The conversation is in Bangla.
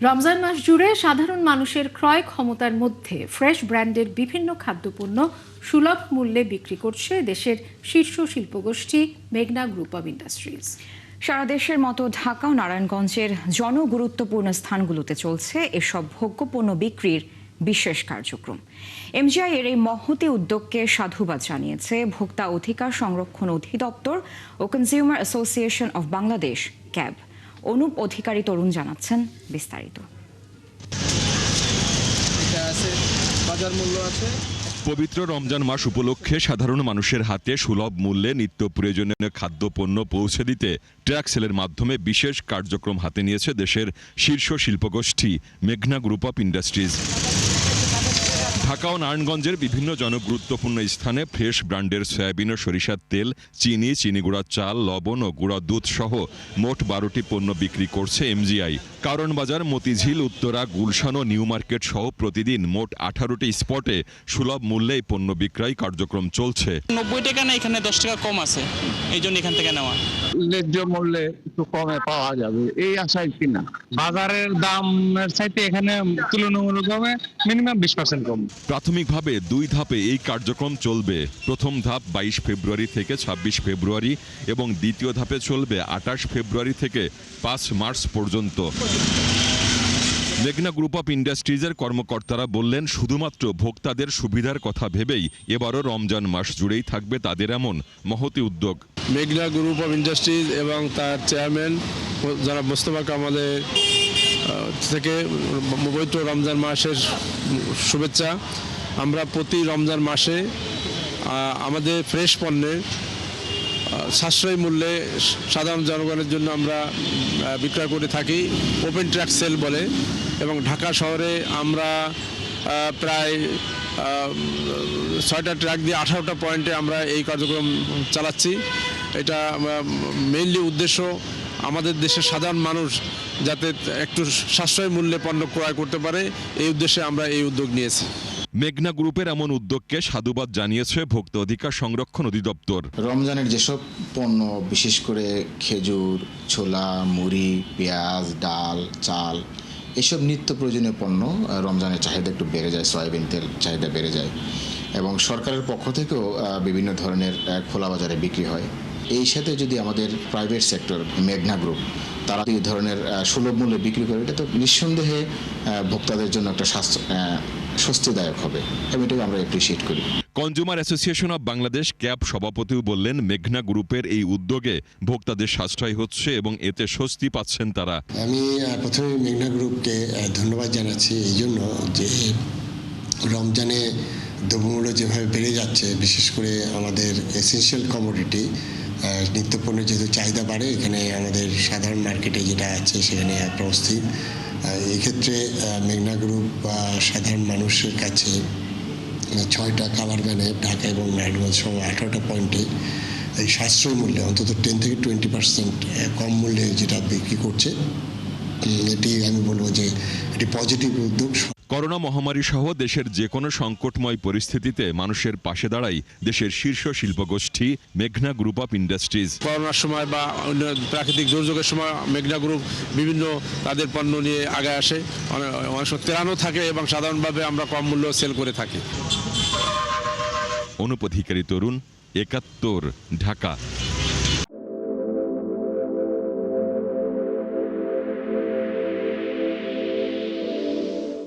রমজান মাস জুড়ে সাধারণ মানুষের ক্রয় ক্ষমতার মধ্যে ফ্রেশ ব্র্যান্ডের বিভিন্ন খাদ্যপণ্য সুলভ মূল্যে বিক্রি করছে দেশের শীর্ষ শিল্পগোষ্ঠী মেঘনা গ্রুপ অব ইন্ডাস্ট্রিজ। সারা দেশের মতো ঢাকা ও নারায়ণগঞ্জের জনগুরুত্বপূর্ণ স্থানগুলোতে চলছে এসব ভোগ্যপণ্য বিক্রির বিশেষ কার্যক্রম। এমজিআই এর এই মহতী উদ্যোগকে সাধুবাদ জানিয়েছে ভোক্তা অধিকার সংরক্ষণ অধিদপ্তর ও consumer association of Bangladesh CAB. Anup Adhikari Tarun জানাচ্ছেন বিস্তারিত। পবিত্র রমজান মাস উপলক্ষে সাধারণ মানুষের হাতে সুলভ মূল্যে নিত্য প্রয়োজনীয় খাদ্যপণ্য পৌঁছে দিতে ট্রাক সেলের মাধ্যমে বিশেষ কার্যক্রম হাতে নিয়েছে দেশের শীর্ষ শিল্পগোষ্ঠী মেঘনা গ্রুপ অব ইন্ডাস্ট্রিজ। ঢাকা ও নারায়ণগঞ্জের বিভিন্ন জনগুরুত্বপূর্ণ স্থানে ফ্রেশ ব্র্যান্ডের সয়াবিন ও সরিষার তেল, চিনি গুঁড়া চাল, লবণ ও গুঁড়া দুধ সহ মোট 12টি পণ্য বিক্রি করছে এমজিআই। কারণ বাজার, মতিঝিল, উত্তরা, গুলশান ও নিউ মার্কেট সহ প্রতিদিন মোট 18টি স্পটে সুলভ মূল্যে এই পণ্য বিক্রয় কার্যক্রম চলছে। 90 টাকা না, এখানে 10 টাকা কম আছে, এই জন্য এখান থেকে নেওয়া। ন্যায্য মূল্যে একটু কমে পাওয়া যাবে এই আশায় কিনা। বাজারের দামের চাইতে এখানে তুলনামূলকভাবে মিনিমাম 20% কম। প্রাথমিকভাবে 2 ধাপে এই কার্যক্রম চলবে। প্রথম ধাপ 22 ফেব্রুয়ারি থেকে 26 ফেব্রুয়ারি এবং দ্বিতীয় ধাপে চলবে 28 ফেব্রুয়ারি থেকে 5 মার্চ পর্যন্ত। মেঘনা গ্রুপ অব ইন্ডাস্ট্রিজের কর্মকর্তারা বললেন, শুধুমাত্র ভোক্তাদের সুবিধার কথা ভেবেই এবারও রমজান মাস জুড়েই থাকবে তাদের এমন মহতী উদ্যোগ। মেঘনা গ্রুপ অব ইন্ডাস্ট্রিজ এবং তার চেয়ারম্যান যারা মোস্তফা কামালের থেকে পবিত্র রমজান মাসের শুভেচ্ছা। আমরা প্রতি রমজান মাসে আমাদের ফ্রেশ পণ্যের সাশ্রয়ী মূল্যে সাধারণ জনগণের জন্য আমরা বিক্রয় করে থাকি, ওপেন ট্রাক সেল বলে। এবং ঢাকা শহরে আমরা প্রায় 6টা ট্রাক দিয়ে 18টা পয়েন্টে আমরা এই কার্যক্রম চালাচ্ছি। এটা মেইনলি উদ্দেশ্য আমাদের দেশের সাধারণ মানুষ যাতে একটু সাশ্রয়ী মূল্যে পণ্য ক্রয় করতে পারে, এই উদ্দেশ্যে আমরা এই উদ্যোগ নিয়েছি। মেঘনা গ্রুপের এমন উদ্যোগকে সাধুবাদ জানিয়েছে ভোক্তা অধিকার সংরক্ষণ অধিদপ্তর। রমজানের যেসব পণ্য, বিশেষ করে খেজুর, ছোলা, মুড়ি, পেঁয়াজ, ডাল, চাল, এসব নিত্য প্রয়োজনীয় পণ্য রমজানের চাহিদা একটু বেড়ে যায়, সয়াবিন তেল চাহিদা বেড়ে যায় এবং সরকারের পক্ষ থেকেও বিভিন্ন ধরনের খোলা বাজারে বিক্রি হয়। এই সাথে যদি আমাদের প্রাইভেট সেক্টর মেঘনা গ্রুপ তারা এই ধরনের সুলভ মূল্যে বিক্রি করে, এটা তো নিঃসন্দেহে ভোক্তাদের জন্য একটা স্বস্তিদায়ক হবে এবং এটাকে আমরা অ্যাপ্রিশিয়েট করি। Consumer association of Bangladesh CAB সভাপতিও বললেন, মেঘনা গ্রুপের এই উদ্যোগে ভোক্তাদের সাশ্রয় হচ্ছে এবং এতে স্বস্তি পাচ্ছেন তারা। আমি প্রথমে মেঘনা গ্রুপকে ধন্যবাদ জানাচ্ছি এই জন্য যে রমজানে দ্রব্যমূল্য যেভাবে বেড়ে যাচ্ছে, বিশেষ করে আমাদের এসেনশিয়াল কমোডিটি নিত্যপণ্যের যেহেতু চাহিদা বাড়ে, এখানে আমাদের সাধারণ মার্কেটে যেটা আছে সেখানে একটা অস্থির। এই ক্ষেত্রে মেঘনা গ্রুপ সাধারণ মানুষের কাছে 6টা কালার ভ্যানে ঢাকা এবং নারায়ণগঞ্জ সহ 18টা পয়েন্টে এই সাশ্রয়ী মূল্যে অন্তত 10 থেকে 20% কম মূল্যে যেটা বিক্রি করছে, এটি আমি বলবো যে এটি পজিটিভ উদ্যোগ। করোনা মহামারী সহ দেশের যে কোনো সংকটময় পরিস্থিতিতে মানুষের পাশে দাঁড়ায় দেশের শীর্ষ শিল্পগোষ্ঠী মেঘনা গ্রুপ অব ইন্ডাস্ট্রিজ। করোনার সময় বা অন্য প্রাকৃতিক দুর্যোগের সময় মেঘনা গ্রুপ বিভিন্ন তাদের পণ্য নিয়ে আগে আসে, অনেক সময় তেরানো থাকে এবং সাধারণভাবে আমরা কম মূল্য সেল করে থাকি। অনুপ অধিকারী তরুণ, 71, ঢাকা।